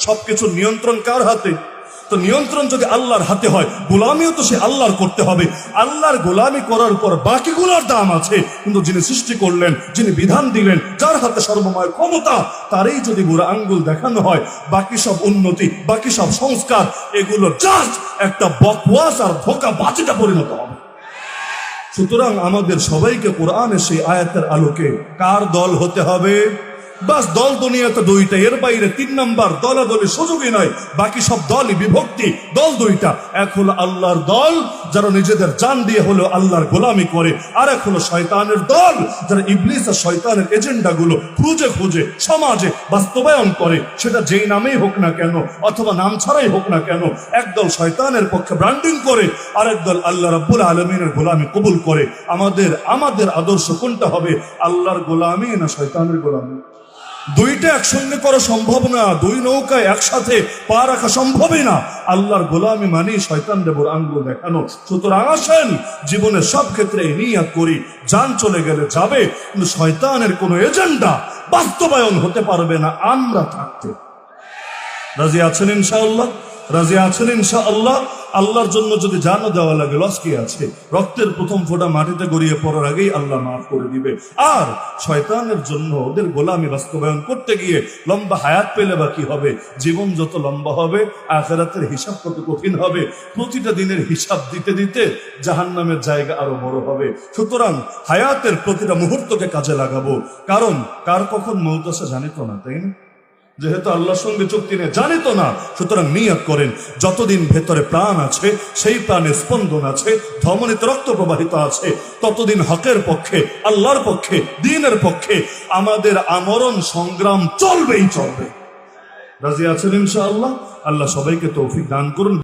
সবকিছুর নিয়ন্ত্রণ কার হাতে? তো নিয়ন্ত্রণ যদি আল্লাহর হাতে হয়, গোলামিও তো সে আল্লাহর করতে হবে। আল্লাহর গোলামি করার পর বাকিগুলোর দাম আছে, কিন্তু যিনি সৃষ্টি করলেন, যিনি বিধান দিলেন, যার হাতে সর্বময় ক্ষমতা, তারই যদি বুড়া আঙ্গুল দেখানো হয়, বাকি সব উন্নতি, বাকি সব সংস্কার, এগুলো জাস্ট একটা বকওয়াস আর ধোঁকা বাজিটা পরিণত হবে। সুতরাং আমাদের সবাইকে কোরআনের সেই আয়াতের আলোকে কার দল হতে হবে? বাস দল দুনিয়া তো দুইটা, এর বাইরে 3 নাম্বার দলাদলি সুযোগই নয়। বাকি সব দলই বিভক্তি। দল দুইটা, এক হলো আল্লাহর দল যারা নিজেদের জান দিয়ে হলো আল্লাহর গোলামি করে, আর এক হলো শয়তানের দল যারা ইবলিস আর শয়তানের এজেন্ডা গুলো খুঁজে খুঁজে সমাজে বাস্তবায়ন করে, সেটা যেই নামেই হোক না কেন অথবা নাম ছাড়াই হোক না কেন। একদল শয়তানের পক্ষে ব্র্যান্ডিং করে, আরেক দল আল্লাহ রাব্বুল আলামিনের গোলামি কবুল করে। আমাদের আদর্শ কোনটা হবে? আল্লাহর গোলামি না শয়তানের গোলামি? দুইটা একসঙ্গে করা সম্ভব না, দুই নৌকায় একসাথে পা রাখা সম্ভবই না। আল্লাহর গোলামি মানে শয়তান দেবর আঙ্গুল দেখানো। সুতরাং আসেন জীবনের সব ক্ষেত্রে নিয়াত করি, জান চলে গেলে যাবে, কিন্তু শয়তানের কোনো এজেন্ডা বাস্তবায়ন হতে পারবে না আমরা থাকতে। রাজি আছেন ইনশাআল্লাহ? রাজি আছেন ইনশাআল্লাহ? আল্লাহর জন্য যদি জানও দেওয়া লাগে, লস কি আছে? রক্তের প্রথম ফোঁটা মাটিতে গড়িয়ে পড়ার আগেই আল্লাহ মাফ করে দিবে। আর শয়তানের জন্য ওদের গোলামি বাস্তবায়ন করতে গিয়ে লম্বা হায়াত পেলে বা কি হবে? জীবন যত লম্বা হবে, আখিরাতের হিসাব তত কঠিন হবে। প্রতিটা দিনের হিসাব দিতে দিতে জাহান্নামের জায়গা আরো বড় হবে। সুতরাং হায়াতের প্রতিটা মুহূর্তকে কাজে লাগাবো, কারণ কার কখন মৌত আসে জানি তো না, তাই না? যেহেতু আল্লাহর সঙ্গে চুক্তি নেই, জানি তো না। সুতরাং নিয়ত করেন, যতদিন ভেতরে প্রাণ আছে, সেই প্রাণে স্পন্দন আছে, ধমনীতে রক্ত প্রবাহিত আছে, ততদিন হকের পক্ষে, আল্লাহর পক্ষে, দ্বীনের পক্ষে আমাদের আমরণ সংগ্রাম চলবেই চলবে। রাজি আছেন ইনশাআল্লাহ? আল্লাহ সবাইকে তৌফিক দান করুন।